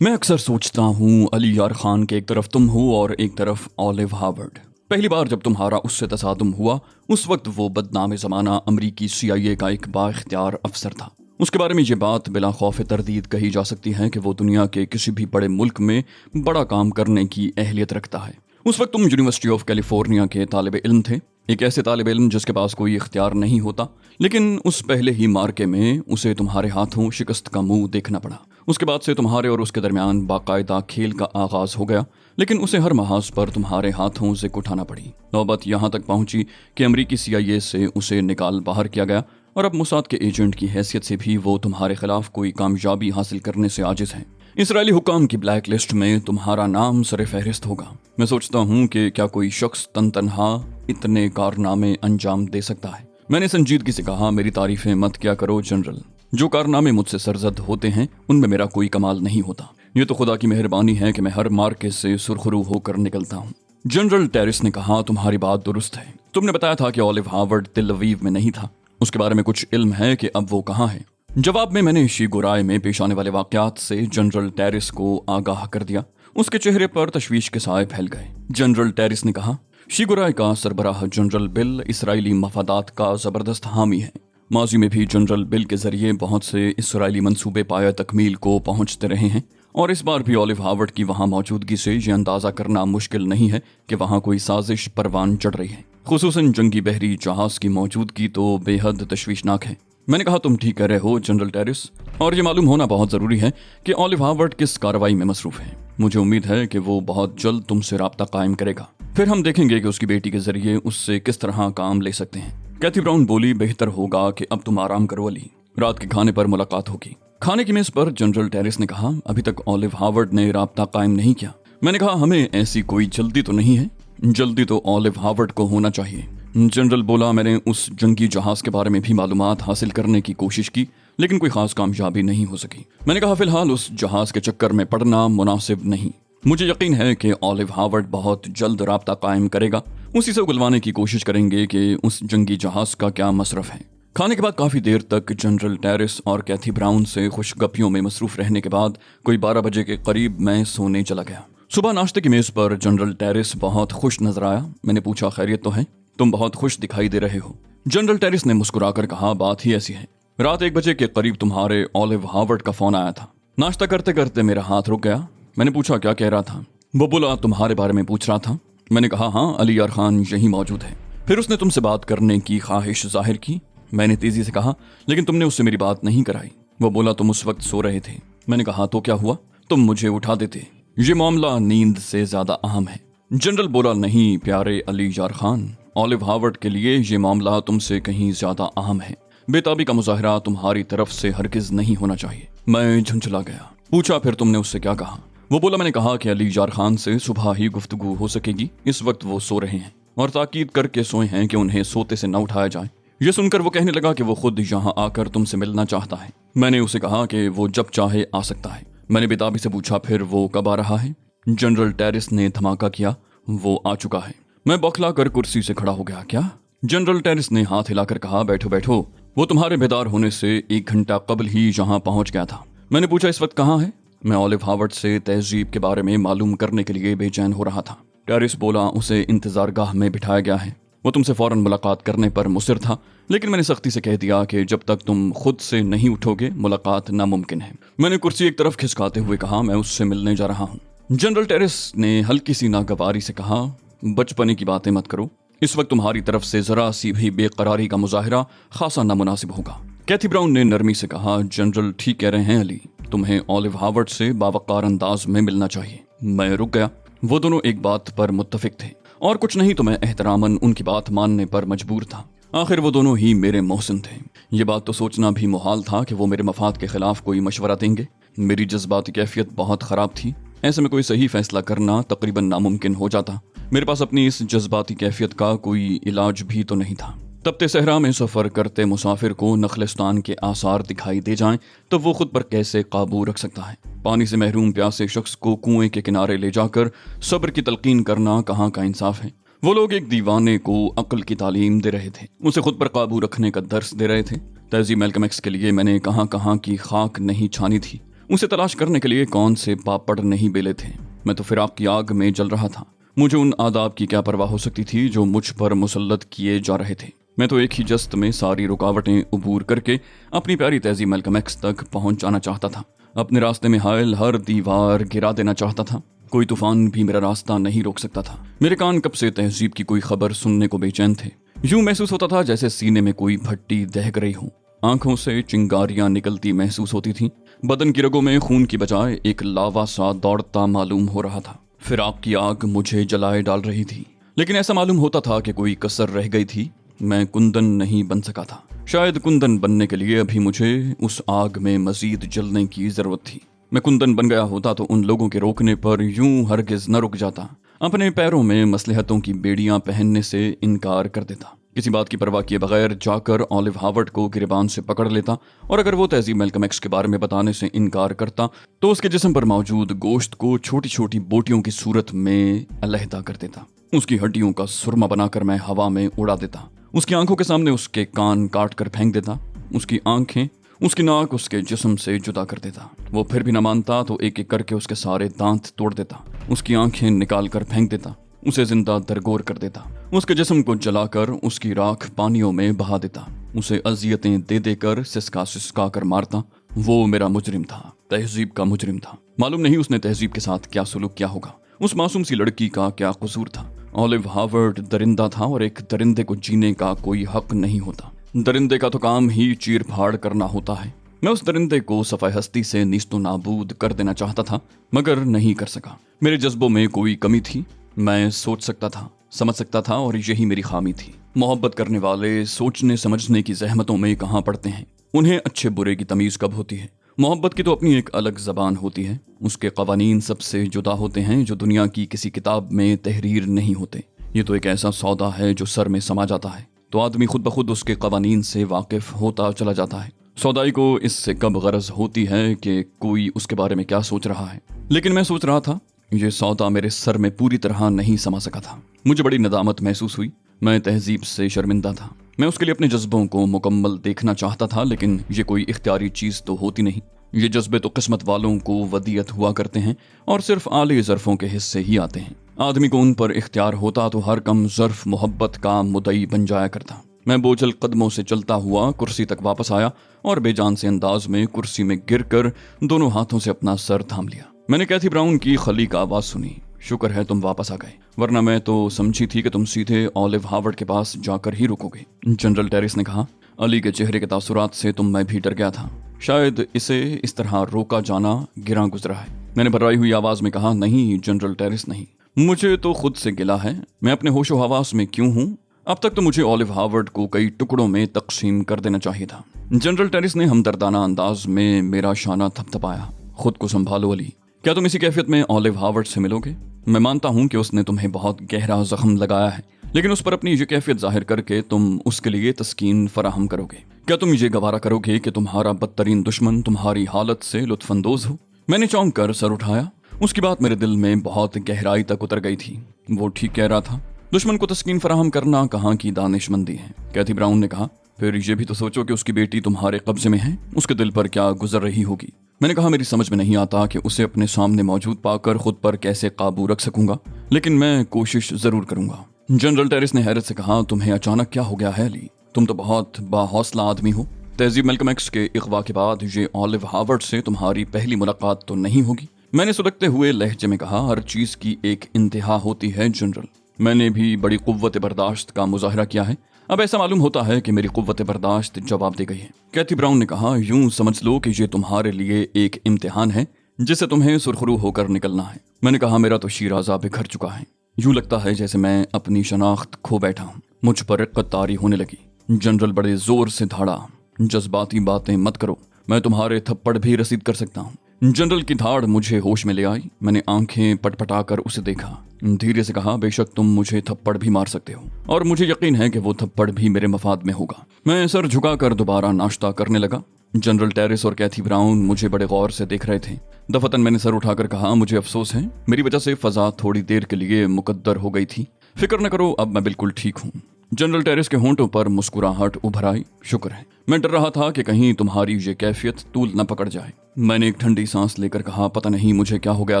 मैं अक्सर सोचता हूँ अली यार खान के एक तरफ तुम हो और एक तरफ ऑलिव हार्वर्ड। पहली बार जब तुम्हारा उससे तसादुम हुआ उस वक्त वो बदनाम ज़माना अमरीकी CIA का एक बाइख्तियार अफसर था। उसके बारे में ये बात बिला खौफ तरदीद कही जा सकती है कि वो दुनिया के किसी भी बड़े मुल्क में बड़ा काम करने की अहलियत रखता है। उस वक्त तुम यूनिवर्सिटी ऑफ कैलिफोर्निया के तालिब इल्म थे, एक ऐसे तालिब इल्म जिसके पास कोई इख्तियार नहीं होता, लेकिन उस पहले ही मार्के में उसे तुम्हारे हाथों शिकस्त का मुंह देखना पड़ा। उसके बाद से तुम्हारे और उसके दरमियान बाकायदा खेल का आगाज हो गया, लेकिन उसे हर महाज पर तुम्हारे हाथों से उठाना पड़ी। नौबत यहाँ तक पहुंची कि अमरीकी CIA से उसे निकाल बाहर किया गया और अब मुसाद के एजेंट की हैसियत से भी वो तुम्हारे खिलाफ कोई कामयाबी हासिल करने से आजिज है। इसराइली हुकाम की ब्लैक लिस्ट में तुम्हारा नाम सरे फहरिस्त होगा। मैं सोचता हूँ कि क्या कोई शख्स तनहा इतने कारनामे अंजाम दे सकता है। मैंने संजीदगी से कहा, मेरी तारीफें मत क्या करो जनरल, जो कारनामे मुझसे सरजद होते हैं उनमें मेरा कोई कमाल नहीं होता। ये तो खुदा की मेहरबानी है कि मैं हर मार्के से सुरखरू होकर निकलता हूँ। जनरल टेरिस ने कहा, तुम्हारी बात दुरुस्त है। तुमने बताया था कि ऑलिव हार्वर्ड तिल अवीव में नहीं था, उसके बारे में कुछ इल्म है कि अब वो कहाँ है? जवाब में मैंने शीगुराय में पेश आने वाले वाकयात से जनरल टेरिस को आगाह कर दिया। उसके चेहरे पर तशवीश के साए फैल गए। जनरल टेरिस ने कहा, शीगुराय का सरबराह जनरल बिल इसराइली मफादात का जबरदस्त हामी है। माजी में भी जनरल बिल के जरिए बहुत से इसराइली मंसूबे पाया तकमील को पहुंचते रहे हैं और इस बार भी ऑलिव हार्वर्ड की वहां मौजूदगी से ये अंदाजा करना मुश्किल नहीं है कि वहां कोई साजिश परवान चढ़ रही है। खुसूसन जंगी बहरी जहाज की मौजूदगी तो बेहद तशवीशनाक है। मैंने कहा, तुम ठीक कह रहे हो जनरल टेरिस, और ये मालूम होना बहुत ज़रूरी है कि ऑलिव हार्वर्ड किस कार्रवाई में मसरूफ़ है। मुझे उम्मीद है कि वो बहुत जल्द तुमसे राब्ता कायम करेगा, फिर हम देखेंगे कि उसकी बेटी के जरिए उससे किस तरह काम ले सकते हैं। कैथी ब्राउन बोली, बेहतर होगा कि अब तुम आराम करो अली, रात के खाने पर मुलाकात होगी। खाने की मेज पर जनरल टेरिस ने कहा, अभी तक ऑलिव हार्वर्ड ने राब्ता कायम नहीं किया। मैंने कहा, हमें ऐसी कोई जल्दी तो नहीं है, जल्दी तो ऑलिव हार्वर्ड को होना चाहिए। जनरल बोला, मैंने उस जंगी जहाज के बारे में भी मालूमात हासिल करने की कोशिश की, लेकिन कोई खास कामयाबी नहीं हो सकी। मैंने कहा, फिलहाल उस जहाज के चक्कर में पड़ना मुनासिब नहीं। मुझे यकीन है कि ऑलिव हार्वर्ड बहुत जल्द राब्ता कायम करेगा। उसी से उगलवाने की कोशिश करेंगे कि उस जंगी जहाज का क्या मसरफ है। खाने के बाद काफी देर तक जनरल टेरिस और कैथी ब्राउन से खुशगपियों में मसरूफ रहने के बाद कोई 12 बजे के करीब मैं सोने चला गया। सुबह नाश्ते की मेज पर जनरल टेरिस बहुत खुश नजर आया। मैंने पूछा, खैरियत तो है? तुम बहुत खुश दिखाई दे रहे हो। जनरल टेरिस ने मुस्कुराकर कहा, बात ही ऐसी है। रात 1 बजे के करीब तुम्हारे ऑलिव हार्वर्ड का फोन आया था। नाश्ता करते करते मेरा हाथ रुक गया। मैंने पूछा, क्या कह रहा था? वो बोला, तुम्हारे बारे में पूछ रहा था। मैंने कहा, हाँ, अली यार खान यही मौजूद है। फिर उसने तुमसे बात करने की ख्वाहिश जाहिर की। मैंने तेजी से कहा, लेकिन तुमने उससे मेरी बात नहीं कराई। वो बोला, तुम उस वक्त सो रहे थे। मैंने कहा, तो क्या हुआ? तुम मुझे उठा देते। ये मामला नींद से ज्यादा अहम है। जनरल बोला, नहीं प्यारे अली यार खान, ऑलिव हार्वर्ड के लिए ये मामला तुमसे कहीं ज्यादा अहम है। बेताबी का मुजाहरा तुम्हारी तरफ से हरगिज नहीं होना चाहिए। मैं झुंझला गया। पूछा, फिर तुमने उससे क्या कहा? वो बोला, मैंने कहा कि अली यार खान से सुबह ही गुफ्तगू हो सकेगी, इस वक्त वो सो रहे हैं और ताकीद करके सोए हैं कि उन्हें सोते से न उठाया जाए। ये सुनकर वो कहने लगा कि वो खुद यहाँ आकर तुमसे मिलना चाहता है। मैंने उसे कहा कि वो जब चाहे आ सकता है। मैंने बेताबी से पूछा, फिर वो कब आ रहा है? जनरल टेरिस ने धमाका किया, वो आ चुका है। मैं बौखला कर कुर्सी से खड़ा हो गया। क्या? जनरल टेरिस ने हाथ हिलाकर कहा, बैठो बैठो, वो तुम्हारे बेदार होने से 1 घंटा कबल ही यहाँ पहुंच गया था। मैंने पूछा, इस वक्त कहाँ है? मैं ऑलिव हार्वर्ड से तहजीब के बारे में मालूम करने के लिए बेचैन हो रहा था। टेरिस बोला, उसे इंतजार गाह में बिठाया गया है। वो तुमसे फौरन मुलाकात करने पर मुसिर था, लेकिन मैंने सख्ती से कह दिया कि जब तक तुम खुद से नहीं उठोगे मुलाकात नामुमकिन है। मैंने कुर्सी एक तरफ खिसकाते हुए कहा, मैं उससे मिलने जा रहा हूँ। जनरल टेरिस ने हल्की सी नागवारी से कहा, बचपने की बातें मत करो, इस वक्त तुम्हारी तरफ से जरा सी भी बेकरारी का मुजाहिरा खासा नामुनासिब होगा। कैथी ब्राउन ने नरमी से कहा, जनरल ठीक कह रहे हैं अली, तुम्हें ऑलिव हार्वर्ड से बावकार अंदाज में मिलना चाहिए। मैं रुक गया। वो दोनों एक बात पर मुत्तफिक थे और कुछ नहीं तो मैं एहतरामन उनकी बात मानने पर मजबूर था। आखिर वो दोनों ही मेरे मोहसिन थे। ये बात तो सोचना भी मुहाल था कि वो मेरे मफाद के खिलाफ कोई मशवरा देंगे। मेरी जज्बाती कैफियत बहुत ख़राब थी। ऐसे में कोई सही फैसला करना तकरीबन नामुमकिन हो जाता। मेरे पास अपनी इस जज्बाती कैफियत का कोई इलाज भी तो नहीं था। तपते सहरा में सफ़र करते मुसाफिर को नखलिस्तान के आसार दिखाई दे जाएं तो वो खुद पर कैसे काबू रख सकता है? पानी से महरूम प्यासे शख्स को कुएं के किनारे ले जाकर सब्र की तलकीन करना कहाँ का इंसाफ है? वो लोग एक दीवाने को अक्ल की तालीम दे रहे थे, उसे खुद पर काबू रखने का दर्स दे रहे थे। तहज़ीब मेल्कम एक्स के लिए मैंने कहाँ कहाँ की खाक नहीं छानी थी। उसे तलाश करने के लिए कौन से पापड़ नहीं बेले थे। मैं तो फिराक की आग में जल रहा था। मुझे उन आदाब की क्या परवाह हो सकती थी जो मुझ पर मुसल्लत किए जा रहे थे। मैं तो एक ही जस्त में सारी रुकावटें उबूर करके अपनी प्यारी तहजीब मैल्कम एक्स तक पहुंच जाना चाहता था। अपने रास्ते में हायल हर दीवार गिरा देना चाहता था। कोई तूफान भी मेरा रास्ता नहीं रोक सकता था। मेरे कान कब से तहजीब की कोई खबर सुनने को बेचैन थे। यूं महसूस होता था जैसे सीने में कोई भट्टी दहक रही हो। आंखों से चिंगारियां निकलती महसूस होती थी। बदन की रगों में खून की बजाय एक लावा सा दौड़ता मालूम हो रहा था। फिराक की आग मुझे जलाए डाल रही थी, लेकिन ऐसा मालूम होता था कि कोई कसर रह गई थी। मैं कुंदन नहीं बन सका था। शायद कुंदन बनने के लिए अभी मुझे उस आग में मजीद जलने की जरूरत थी। मैं कुंदन बन गया होता तो उन लोगों के रोकने पर यूं हरगिज न रुक जाता। अपने पैरों में मसलहतों की बेड़ियां पहनने से इनकार कर देता। किसी बात की परवाह किए बगैर जाकर ऑलिव हावर्ड को गिरबान से पकड़ लेता, और अगर वो तहजीब मैल्कम एक्स के बारे में बताने से इनकार करता तो उसके जिस्म पर मौजूद गोश्त को छोटी छोटी बोटियों की सूरत में अलहदा कर देता। उसकी हड्डियों का सुरमा बनाकर मैं हवा में उड़ा देता। उसकी आंखों के सामने उसके कान काट कर फेंक देता। उसकी आंखें, उसकी नाक उसके जिस्म से जुदा कर देता। वो फिर भी न मानता तो एक एक करके उसके सारे दांत तोड़ देता। उसकी आंखें निकाल कर फेंक देता। उसे जिंदा दरगोर कर देता। उसके जिस्म को जलाकर उसकी राख पानियों में बहा देता। उसे अजियतें दे देकर सिसका सिसका कर मारता। वो मेरा मुजरिम था, तहजीब का मुजरिम था। मालूम नहीं उसने तहजीब के साथ क्या सुलूक किया होगा। उस मासूम सी लड़की का क्या कसूर था। ऑलिव हावर्ड दरिंदा था और एक दरिंदे को जीने का कोई हक नहीं होता। दरिंदे का तो काम ही चीर फाड़ करना होता है। मैं उस दरिंदे को सफ़ाए हस्ती से निस्तो नाबूद कर देना चाहता था, मगर नहीं कर सका। मेरे जज्बों में कोई कमी थी। मैं सोच सकता था, समझ सकता था, और यही मेरी खामी थी। मोहब्बत करने वाले सोचने समझने की जहमतों में कहाँ पड़ते हैं। उन्हें अच्छे बुरे की तमीज़ कब होती है। मोहब्बत की तो अपनी एक अलग ज़बान होती है। उसके कवानीन सबसे जुदा होते हैं जो दुनिया की किसी किताब में तहरीर नहीं होते। ये तो एक ऐसा सौदा है जो सर में समा जाता है तो आदमी खुद ब खुद उसके कवानीन से वाकिफ होता चला जाता है। सौदाई को इससे कब गरज होती है कि कोई उसके बारे में क्या सोच रहा है। लेकिन मैं सोच रहा था, ये सौदा मेरे सर में पूरी तरह नहीं समा सका था। मुझे बड़ी नदामत महसूस हुई। मैं तहजीब से शर्मिंदा था। मैं उसके लिए अपने जज्बों को मुकम्मल देखना चाहता था, लेकिन ये कोई इख्तियारी चीज़ तो होती नहीं। ये जज्बे तो किस्मत वालों को वदियत हुआ करते हैं और सिर्फ आले ज़र्फ़ों के हिस्से ही आते हैं। आदमी को उन पर इख्तियार होता तो हर कम ज़र्फ़ मोहब्बत का मुदई बन जाया करता। मैं बोझल कदमों से चलता हुआ कुर्सी तक वापस आया और बेजान से अंदाज में कुर्सी में गिरकर दोनों हाथों से अपना सर थाम लिया। मैंने कैथी ब्राउन की खली का आवाज़ सुनी। शुक्र है तुम वापस आ गए, वरना मैं तो समझी थी कि तुम सीधे ऑलिव हावर्ड के पास जाकर ही रुकोगे। जनरल टेरिस ने कहा। अली के चेहरे के तासुरात से तो मैं भी डर गया था। शायद इसे इस तरह रोका जाना गिरा गुजरा है। मैंने भर्राई हुई आवाज़ में कहा, नहीं जनरल टेरिस नहीं, मुझे तो खुद से गिला है। मैं अपने होशो हवास में क्यों हूँ। अब तक तो मुझे ऑलिव हावर्ड को कई टुकड़ों में तकसीम कर देना चाहिए था। जनरल टेरिस ने हमदर्दाना अंदाज में मेरा शाना थपथपाया। खुद को संभालो अली, क्या तुम इसी कैफियत में ऑलिव हावर्ड से मिलोगे? मैं मानता हूँ कि उसने तुम्हें बहुत गहरा जख्म लगाया है, लेकिन उस पर अपनी ये कैफियत जाहिर करके तुम उसके लिए तस्कीन फराहम करोगे। क्या तुम ये गवारा करोगे कि तुम्हारा बदतरीन दुश्मन तुम्हारी हालत से लुत्फानंदोज हो? मैंने चौंक कर सर उठाया। उसकी बात मेरे दिल में बहुत गहराई तक उतर गई थी। वो ठीक कह रहा था। दुश्मन को तस्कीन फराहम करना कहाँ की दानिशमंदी है। कैथी ब्राउन ने कहा, फिर ये भी तो सोचो कि उसकी बेटी तुम्हारे कब्जे में है। उसके दिल पर क्या गुजर रही होगी। मैंने कहा, मेरी समझ में नहीं आता कि उसे अपने सामने मौजूद पाकर खुद पर कैसे काबू रख सकूंगा, लेकिन मैं कोशिश जरूर करूंगा। जनरल टेरिस ने हैरत से कहा, तुम्हें अचानक क्या हो गया है अली? तुम तो बहुत बाहौसला आदमी हो। तहजीब मैल्कम एक्स के इगवा के बाद ये ऑलिव हावर्ड से तुम्हारी पहली मुलाकात तो नहीं होगी। मैंने सुलगते हुए लहजे में कहा, हर चीज की एक इंतहा होती है जनरल। मैंने भी बड़ी कुव्वत बर्दाश्त का मुजाहरा किया है। अब ऐसा मालूम होता है कि मेरी कुव्वत बर्दाश्त जवाब दे गई है। कैथी ब्राउन ने कहा, यूं समझ लो कि ये तुम्हारे लिए एक इम्तिहान है जिससे तुम्हें सुरखरू होकर निकलना है। मैंने कहा, मेरा तो शीराज़ा बिखर चुका है। यूं लगता है जैसे मैं अपनी शनाख्त खो बैठा हूँ। मुझ पर रिक्कत तारी होने लगी। जनरल बड़े जोर से धाड़ा, जज्बाती बातें मत करो, मैं तुम्हारे थप्पड़ भी रसीद कर सकता हूँ। जनरल की धाड़ मुझे होश में ले आई। मैंने आंखें पटपटा कर उसे देखा। धीरे से कहा, बेशक तुम मुझे थप्पड़ भी मार सकते हो और मुझे यकीन है कि वो थप्पड़ भी मेरे मफाद में होगा। मैं सर झुकाकर दोबारा नाश्ता करने लगा। जनरल टेरिस और कैथी ब्राउन मुझे बड़े गौर से देख रहे थे। दफतन मैंने सर उठाकर कहा, मुझे अफसोस है, मेरी वजह से फजा थोड़ी देर के लिए मुकद्दर हो गई थी। फिक्र न करो, अब मैं बिल्कुल ठीक हूँ। जनरल टेरिस के होंठों पर मुस्कुराहट उभर आई। शुक्र है, मैं डर रहा था कि कहीं तुम्हारी ये कैफियत तूल न पकड़ जाए। मैंने एक ठंडी सांस लेकर कहा, पता नहीं मुझे क्या हो गया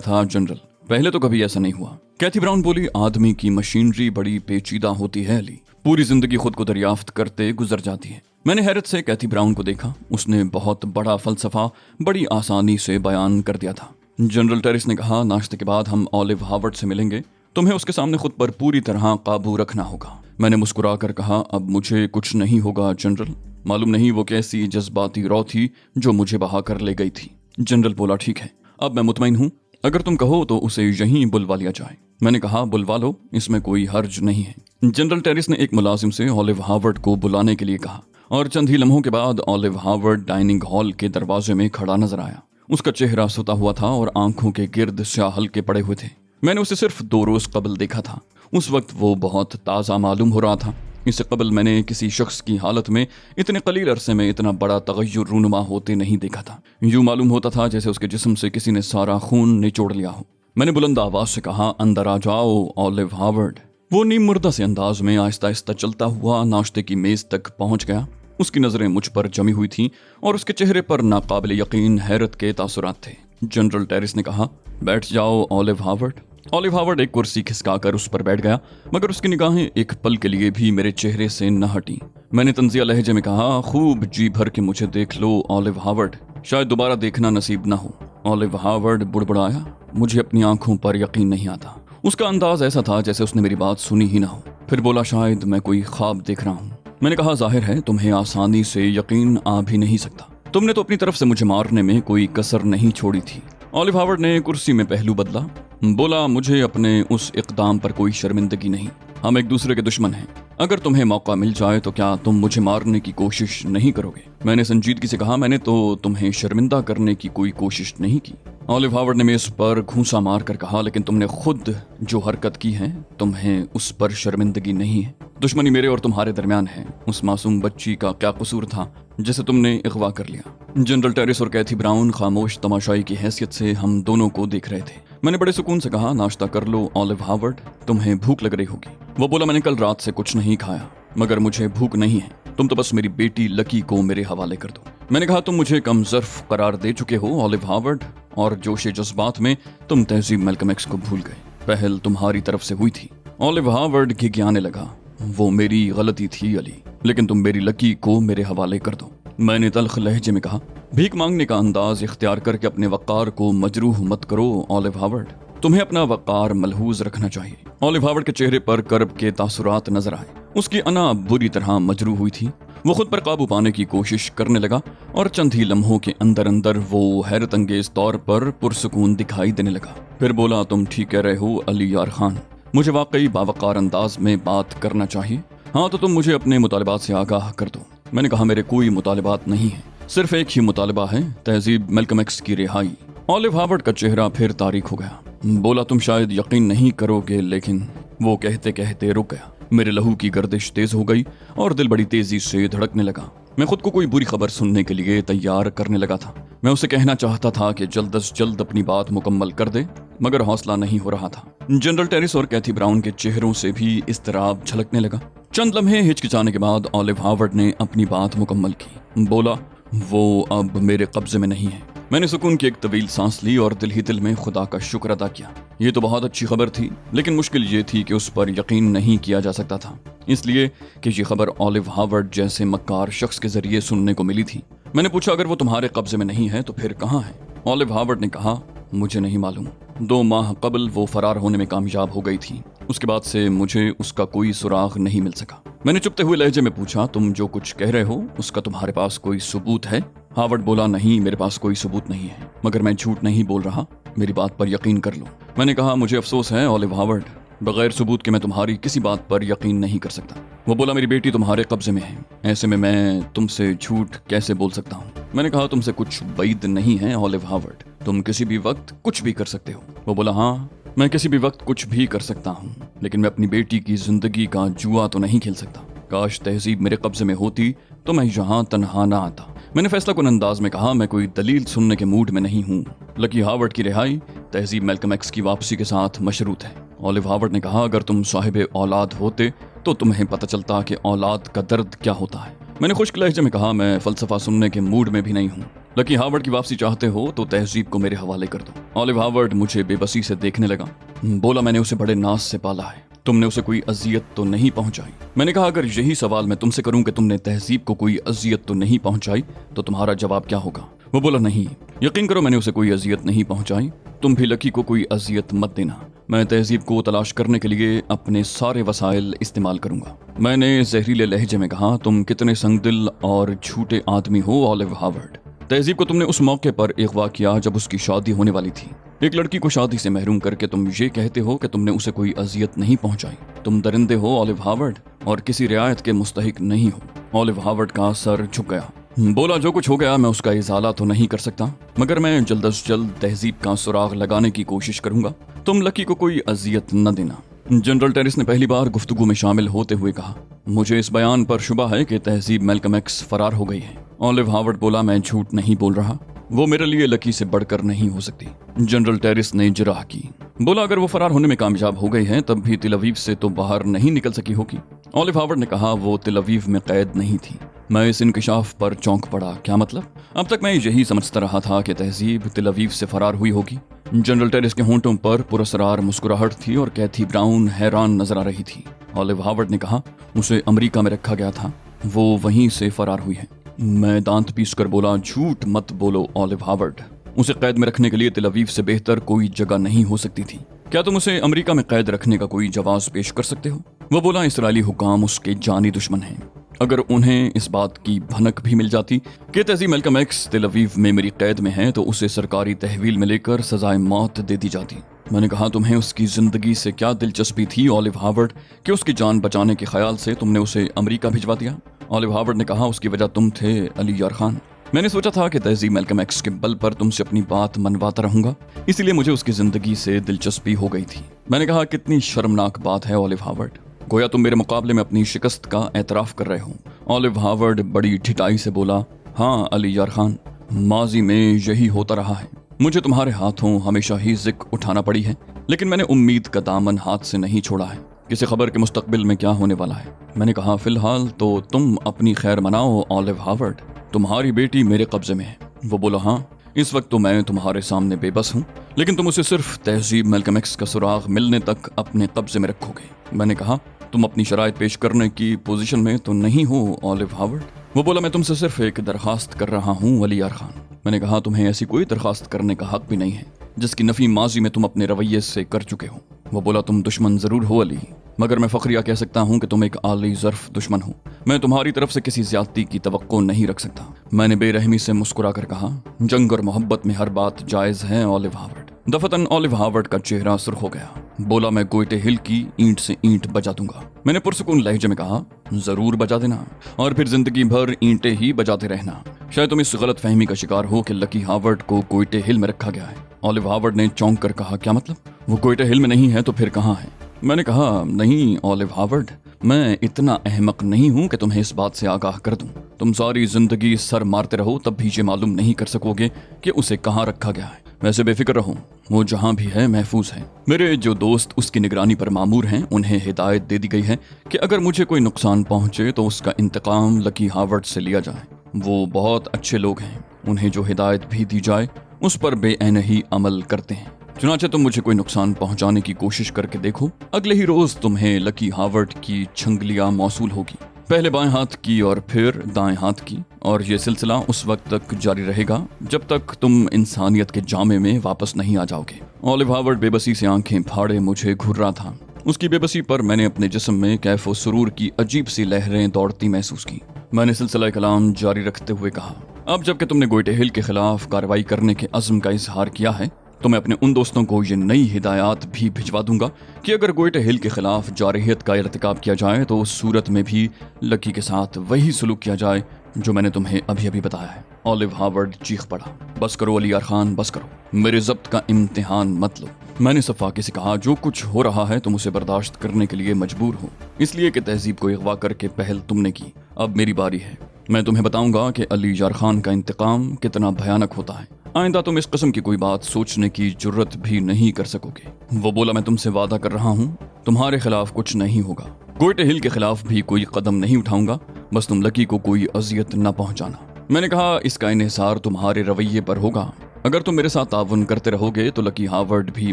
था जनरल, पहले तो कभी ऐसा नहीं हुआ। कैथी ब्राउन बोली, आदमी की मशीनरी बड़ी पेचीदा होती है अली, पूरी जिंदगी खुद को दरियाफ्त करते गुजर जाती है। मैंने हैरत से कैथी ब्राउन को देखा। उसने बहुत बड़ा फलसफा बड़ी आसानी से बयान कर दिया था। जनरल टेरिस ने कहा, नाश्ते के बाद हम ऑलिव हार्वर्ड से मिलेंगे, तुम्हें उसके सामने खुद पर पूरी तरह काबू रखना होगा। मैंने मुस्कुरा कर कहा, अब मुझे कुछ नहीं होगा जनरल। मालूम नहीं वो कैसी जज्बाती रौ थी जो मुझे बहा कर ले गई थी। जनरल बोला, ठीक है, अब मैं मुतमईन हूँ, अगर तुम कहो तो उसे यहीं बुलवा लिया जाए। मैंने कहा, बुलवा लो, इसमें कोई हर्ज नहीं है। जनरल टेरिस ने एक मुलाजिम से ऑलिव हार्वर्ड को बुलाने के लिए कहा और चंद ही लम्हों के बाद ऑलिव हार्वर्ड डाइनिंग हॉल के दरवाजे में खड़ा नजर आया। उसका चेहरा सुता हुआ था और आंखों के गिर्द स्याह हल्के पड़े हुए थे। मैंने उसे सिर्फ 2 रोज कबल देखा था। उस वक्त वो बहुत ताज़ा मालूम हो रहा था। इससे कबल मैंने किसी शख्स की हालत में इतने कलील अरसे में इतना बड़ा तगय्युर रूनुमा होते नहीं देखा था। यूं मालूम होता था जैसे उसके जिस्म से किसी ने सारा खून निचोड़ लिया हो। मैंने बुलंद आवाज से कहा, अंदर आ जाओ ऑलिव हार्वर्ड। वो नीम मुर्दा से अंदाज में आहिस्ता आहिस्ता चलता हुआ नाश्ते की मेज तक पहुंच गया। उसकी नजरें मुझ पर जमी हुई थीं और उसके चेहरे पर नाकाबिल यकीन हैरत के तासुरात थे। जनरल टेरिस ने कहा, बैठ जाओ ऑलिव हार्वर्ड। ऑलिव हार्वर्ड एक कुर्सी खिसकाकर उस पर बैठ गया, मगर उसकी निगाहें एक पल के लिए भी मेरे चेहरे से न हटी। मैंने तंजिया लहजे में कहा, खूब जी भर के मुझे देख लो ऑलिव हार्वर्ड, शायद दोबारा देखना नसीब न हो। ऑलिव हार्वर्ड बुड़बुड़ाया। मुझे अपनी आंखों पर यकीन नहीं आता। उसका अंदाज ऐसा था जैसे उसने मेरी बात सुनी ही ना हो। फिर बोला, शायद मैं कोई ख्वाब देख रहा हूँ। मैंने कहा, जाहिर है तुम्हें आसानी से यकीन आ भी नहीं सकता। तुमने तो अपनी तरफ से मुझे मारने में कोई कसर नहीं छोड़ी थी। ऑलिव हार्वर्ड ने कुर्सी में पहलू बदला। बोला, मुझे अपने उस इक़दाम पर कोई शर्मिंदगी नहीं। हम एक दूसरे के दुश्मन हैं। अगर तुम्हें मौका मिल जाए तो क्या तुम मुझे मारने की कोशिश नहीं करोगे? मैंने संजीदगी से कहा, मैंने तो तुम्हें शर्मिंदा करने की कोई कोशिश नहीं की। ऑलिव हार्वर्ड ने मेज पर घूंसा मार कर कहा, लेकिन तुमने खुद जो हरकत की है तुम्हें उस पर शर्मिंदगी नहीं है। दुश्मनी मेरे और तुम्हारे दरमियान है। उस मासूम बच्ची का क्या कसूर था जिसे तुमने अगवा कर लिया? जनरल टेरिस और कैथी ब्राउन खामोश तमाशाई की हैसियत से हम दोनों को देख रहे थे। मैंने बड़े सुकून से कहा, नाश्ता कर लो ऑलिव हार्वर्ड, तुम्हें भूख लग रही होगी। वो बोला, मैंने कल रात से कुछ नहीं खाया, मगर मुझे भूख नहीं है। तुम तो बस मेरी बेटी लकी को मेरे हवाले कर दो। मैंने कहा, तुम मुझे कम ज़र्फ करार दे चुके हो ऑलिव हार्वर्ड, और जोश जज्बात में तुम तहजीब मैल्कम एक्स को भूल गए। पहल तुम्हारी तरफ से हुई थी। ऑलिव हार्वर्ड घिघियाने लगा। वो मेरी गलती थी अली, लेकिन तुम मेरी लकी को मेरे हवाले कर दो। मैंने तल्ख लहजे में कहा, भीख मांगने का अंदाज इख्तियार करके अपने वक़ार को मजरूह मत करो ऑलिव हार्वर्ड, तुम्हें अपना वक़ार मलहूज रखना चाहिए। ऑलिव हार्वर्ड के चेहरे पर कर्ब के तासुरात नजर आए। उसकी अना बुरी तरह मजरूह हुई थी। वो खुद पर काबू पाने की कोशिश करने लगा और चंद ही लम्हों के अंदर अंदर वो हैरत अंगेज तौर पर पुरसुकून दिखाई देने लगा। फिर बोला, तुम ठीक कह रहे हो अली यार खान, मुझे वाकई बावकार अंदाज में बात करना चाहिए। हाँ, तो तुम मुझे अपने मुतालिबात से आगाह कर दो। मैंने कहा, मेरे कोई मुतालिबात नहीं है, सिर्फ एक ही मुतालिबा है, तहजीब मैल्कम एक्स की रिहाई। ऑलिव हार्वर्ड का चेहरा फिर तारीख हो गया। बोला, तुम शायद यकीन नहीं करोगे, लेकिन वो कहते कहते रुक गया। मेरे लहू की गर्दिश तेज हो गई और दिल बड़ी तेजी से धड़कने लगा। मैं खुद को कोई बुरी खबर सुनने के लिए तैयार करने लगा था। मैं उसे कहना चाहता था कि जल्द से जल्द अपनी बात मुकम्मल कर दे, मगर हौसला नहीं हो रहा था। जनरल टेरिस और कैथी ब्राउन के चेहरों से भी इस्तराब झलकने लगा। चंद लम्हे हिचकिचाने के बाद ऑलिव हार्वर्ड ने अपनी बात मुकम्मल की। बोला, वो अब मेरे कब्जे में नहीं है। मैंने सुकून की एक तवील सांस ली और दिल ही दिल में खुदा का शुक्र अदा किया। ये तो बहुत अच्छी खबर थी, लेकिन मुश्किल ये थी कि उस पर यकीन नहीं किया जा सकता था, इसलिए कि ये खबर ऑलिव हार्वर्ड जैसे मक्कार शख्स के जरिए सुनने को मिली थी। मैंने पूछा, अगर वो तुम्हारे कब्जे में नहीं है तो फिर कहाँ है? ऑलिव हार्वर्ड ने कहा, मुझे नहीं मालूम। 2 माह कबल वो फरार होने में कामयाब हो गई थी। उसके बाद से मुझे उसका कोई सुराग नहीं मिल सका। मैंने चुपते हुए लहजे में पूछा, तुम जो कुछ कह रहे हो उसका तुम्हारे पास कोई सबूत है? हार्वर्ड बोला, नहीं, मेरे पास कोई सबूत नहीं है, मगर मैं झूठ नहीं बोल रहा, मेरी बात पर यकीन कर लो। मैंने कहा, मुझे अफसोस है ऑलिव हार्वर्ड, बगैर सबूत के मैं तुम्हारी किसी बात पर यकीन नहीं कर सकता। वो बोला, मेरी बेटी तुम्हारे कब्जे में है, ऐसे में मैं तुमसे झूठ कैसे बोल सकता हूँ? मैंने कहा, तुमसे कुछ बैद नहीं है ऑलिव हार्वर्ड, तुम किसी भी वक्त कुछ भी कर सकते हो। वो बोला, हाँ, मैं किसी भी वक्त कुछ भी कर सकता हूँ, लेकिन मैं अपनी बेटी की जिंदगी का जुआ तो नहीं खेल सकता। काश तहजीब मेरे कब्जे में होती तो मैं यहाँ तनहा ना आता। मैंने फैसला कुन अंदाज में कहा, मैं कोई दलील सुनने के मूड में नहीं हूँ। लकी हार्वर्ड की रिहाई तहजीब मैल्कम एक्स की वापसी के साथ मशरूत है। ऑलिव हार्वर्ड ने कहा, अगर तुम साहिब औलाद होते तो तुम्हें पता चलता कि औलाद का दर्द क्या होता है। मैंने खुश्क लहजे में कहा, मैं फलसफा सुनने के मूड में भी नहीं हूँ। लकी हार्वर्ड की वापसी चाहते हो तो तहजीब को मेरे हवाले कर दो। ऑलिव हार्वर्ड मुझे बेबसी से देखने लगा। बोला, मैंने उसे बड़े नाज से पाला है, तुमने उसे कोई अजियत तो नहीं पहुंचाई? मैंने कहा, अगर यही सवाल मैं तुमसे करूं कि तुमने तहजीब को कोई अजियत तो नहीं पहुंचाई, तो तुम्हारा जवाब क्या होगा? वो बोला, नहीं, यकीन करो मैंने उसे कोई अजियत नहीं पहुंचाई। तुम भी लकी को कोई अजियत मत देना। मैं तहजीब को तलाश करने के लिए अपने सारे वसाइल इस्तेमाल करूंगा। मैंने जहरीले लहजे में कहा, तुम कितने संगदिल और झूठे आदमी हो ऑलिव हार्वर्ड। तहजीब को तुमने उस मौके पर अगवा किया जब उसकी शादी होने वाली थी। एक लड़की को शादी से महरूम करके तुम ये कहते हो कि तुमने उसे कोई अजियत नहीं पहुंचाई। तुम दरिंदे हो ऑलिव हार्वर्ड, और किसी रियायत के मुस्तहिक नहीं हो। ऑलिव हार्वर्ड का सर झुक गया। बोला, जो कुछ हो गया मैं उसका इजाला तो नहीं कर सकता, मगर मैं जल्द अज जल्द तहजीब का सुराग लगाने की कोशिश करूंगा। तुम लकी को कोई अजियत न देना। जनरल टेरिस ने पहली बार गुफ्तगू में शामिल होते हुए कहा, मुझे इस बयान पर शुबा है कि तहजीब मैल्कम एक्स फरार हो गई है। ऑलिव हार्वर्ड बोला, मैं झूठ नहीं बोल रहा, वो मेरे लिए लकी से बढ़कर नहीं हो सकती। जनरल टेरिस ने जिराह की। बोला, अगर वो फरार होने में कामयाब हो गई है तब भी तिल अवीव से तो बाहर नहीं निकल सकी होगी। ऑलिव हार्वर्ड ने कहा, वो तिल अवीव में कैद नहीं थी। मैं इस इंकशाफ पर चौंक पड़ा। क्या मतलब? अब तक मैं यही समझता रहा था कि तहजीब तिल अवीव से फरार हुई होगी। जनरल टेरिस के होंठों पर पुरस्कार मुस्कुराहट थी और कैथी ब्राउन हैरान नजर आ रही थी। ऑलिव हार्वर्ड ने कहा, उसे अमेरिका में रखा गया था, वो वहीं से फरार हुई है। मैं दांत पीस कर बोला, झूठ मत बोलो ऑलिव हार्वर्ड, उसे कैद में रखने के लिए तिल अवीव से बेहतर कोई जगह नहीं हो सकती थी। क्या तुम उसे अमेरिका में कैद रखने का कोई जवाब पेश कर सकते हो? वो बोला, इसराइली हुकाम उसके जानी दुश्मन हैं। अगर उन्हें इस बात की भनक भी मिल जाती कि तहजीब मैल्कम एक्स तिल अवीव में मेरी कैद में है तो उसे सरकारी तहवील में लेकर सजाए मौत दे दी जाती। मैंने कहा, तुम्हें उसकी जिंदगी से क्या दिलचस्पी थी ऑलिव हार्वर्ड कि उसकी जान बचाने के ख्याल से तुमने उसे अमेरिका भिजवा दिया? ऑलिव हार्वर्ड ने कहा, उसकी वजह तुम थे अली यार खान। मैंने सोचा था कि तहजीब मैल्कम एक्स के बल पर तुमसे अपनी बात मनवाता रहूंगा, इसीलिए मुझे उसकी जिंदगी से दिलचस्पी हो गई थी। मैंने कहा, कितनी शर्मनाक बात है ऑलिव हार्वर्ड, गोया तुम मेरे मुकाबले में अपनी शिकस्त का एतराफ कर रहे हो। ऑलिव हार्वर्ड बड़ी ठिठाई से बोला, हाँ अली यार खान, माजी में यही होता रहा है। मुझे तुम्हारे हाथों हमेशा ही जिक्र उठाना पड़ी है, लेकिन मैंने उम्मीद का दामन हाथ से नहीं छोड़ा है। किसी खबर के मुस्तकबिल में क्या होने वाला है? मैंने कहा, फिलहाल तो तुम अपनी खैर मनाओ ऑलिव हार्वर्ड, तुम्हारी बेटी मेरे कब्जे में है। वो बोला, हाँ, इस वक्त तो मैं तुम्हारे सामने बेबस हूँ, लेकिन तुम उसे सिर्फ तहजीब मैल्कम एक्स का सुराग मिलने तक अपने कब्जे में रखोगे। मैंने कहा, तुम अपनी शराइत पेश करने की पोजीशन में तो नहीं हो ऑलिव हार्वर्ड। वो बोला, मैं तुमसे सिर्फ एक दरखास्त कर रहा हूँ अली यार खान। मैंने कहा, तुम्हें ऐसी कोई दरखास्त करने का हक भी नहीं है जिसकी नफी माजी में तुम अपने रवैये से कर चुके हो। वो बोला, तुम दुश्मन जरूर हो अली, मगर मैं फखरिया कह सकता हूँ कि तुम एक आली ज़र्फ दुश्मन हो। मैं तुम्हारी तरफ से किसी ज्यादती की तवक्को नहीं रख सकता। मैंने बेरहमी से मुस्कुरा कर कहा, जंग और मोहब्बत में हर बात जायज़ है ऑलिव हार्वर्ड। दफतन ऑलिव हार्वर्ड का चेहरा सुर्ख हो गया। बोला, मैं गोइटे हिल की ईंट से ईंट बजा दूंगा। मैंने पुरसुकून लहजे में कहा, जरूर बजा देना, और फिर जिंदगी भर ईंटें ही बजाते रहना। शायद तुम इस गलत फहमी का शिकार हो कि लकी हार्वर्ड को गोइटे हिल में रखा गया है। ऑलिव हार्वर्ड ने चौंक कर कहा, क्या मतलब? वो गोइटे हिल में नहीं है तो फिर कहाँ है? मैंने कहा, नहीं ऑलिव हार्वर्ड, मैं इतना अहमक नहीं हूं कि तुम्हें इस बात से आगाह कर दूं। तुम सारी जिंदगी सर मारते रहो तब भी ये मालूम नहीं कर सकोगे कि उसे कहाँ रखा गया है। वैसे बेफिक्र रहो, वो जहां भी है महफूज है। मेरे जो दोस्त उसकी निगरानी पर मामूर हैं उन्हें हिदायत दे दी गई है कि अगर मुझे कोई नुकसान पहुंचे तो उसका इंतकाम लकी हार्वर्ड से लिया जाए। वो बहुत अच्छे लोग हैं, उन्हें जो हिदायत भी दी जाए उस पर बेअन ही अमल करते हैं। चुनाचे तुम मुझे कोई नुकसान पहुंचाने की कोशिश करके देखो, अगले ही रोज तुम्हें लकी हार्वर्ड की छंगलियां मौसूल होगी, पहले बाएं हाथ की और फिर दाएं हाथ की, और ये सिलसिला उस वक्त तक जारी रहेगा जब तक तुम इंसानियत के जामे में वापस नहीं आ जाओगे। ऑलिव हार्वर्ड बेबसी से आंखें फाड़े मुझे घूर रहा था। उसकी बेबसी पर मैंने अपने जिस्म में कैफ व सुरूर की अजीब सी लहरें दौड़ती महसूस की। मैंने सिलसिला कलाम जारी रखते हुए कहा, अब जबकि तुमने गोइटे हिल के खिलाफ कार्रवाई करने के अज़्म का इजहार किया है तो मैं अपने उन दोस्तों को ये नई हिदायत भी भिजवा दूंगा कि अगर गोइटे हिल के खिलाफ जारहियत का इर्तिकाब किया जाए तो उस सूरत में भी लकी के साथ वही सलूक किया जाए जो मैंने तुम्हें अभी अभी बताया है। ऑलिव हार्वर्ड चीख पड़ा, बस करो अली यार खान, बस करो, मेरे ज़ब्त का इम्तिहान मत लो। मैंने सफ़ाकी से कहा, जो कुछ हो रहा है तुम उसे बर्दाश्त करने के लिए मजबूर हो, इसलिए कि तहजीब को अगवा करके पहल तुमने की। अब मेरी बारी है, मैं तुम्हें बताऊंगा कि अली यार खान का इंतकाम कितना भयानक होता है। आइंदा तुम इस किस्म की कोई बात सोचने की जुर्रत भी नहीं कर सकोगे। वो बोला, मैं तुमसे वादा कर रहा हूँ तुम्हारे खिलाफ कुछ नहीं होगा। कोयटे हिल के खिलाफ भी कोई कदम नहीं उठाऊंगा, बस तुम लकी को कोई अजियत न पहुंचाना। मैंने कहा, इसका इन्हिसार तुम्हारे रवैये पर होगा। अगर तुम मेरे साथ ताउन करते रहोगे तो लकी हार्वर्ड भी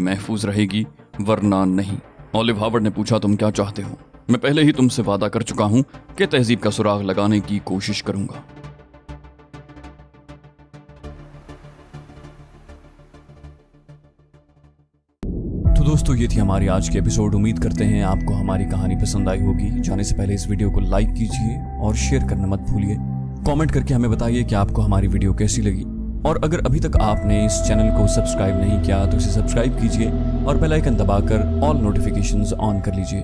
महफूज रहेगी, वरना नहीं। ऑलिव हार्वर्ड ने पूछा, तुम क्या चाहते हो? मैं पहले ही तुमसे वादा कर चुका हूं कि तहजीब का सुराग लगाने की कोशिश करूंगा। तो दोस्तों, ये थी हमारी आज की एपिसोड। उम्मीद करते हैं आपको हमारी कहानी पसंद आई होगी। जाने से पहले इस वीडियो को लाइक कीजिए और शेयर करना मत भूलिए। कमेंट करके हमें बताइए कि आपको हमारी वीडियो कैसी लगी। और अगर अभी तक आपने इस चैनल को सब्सक्राइब नहीं किया तो इसे सब्सक्राइब कीजिए और बेल आइकन दबाकर ऑल नोटिफिकेशंस ऑन कर लीजिए।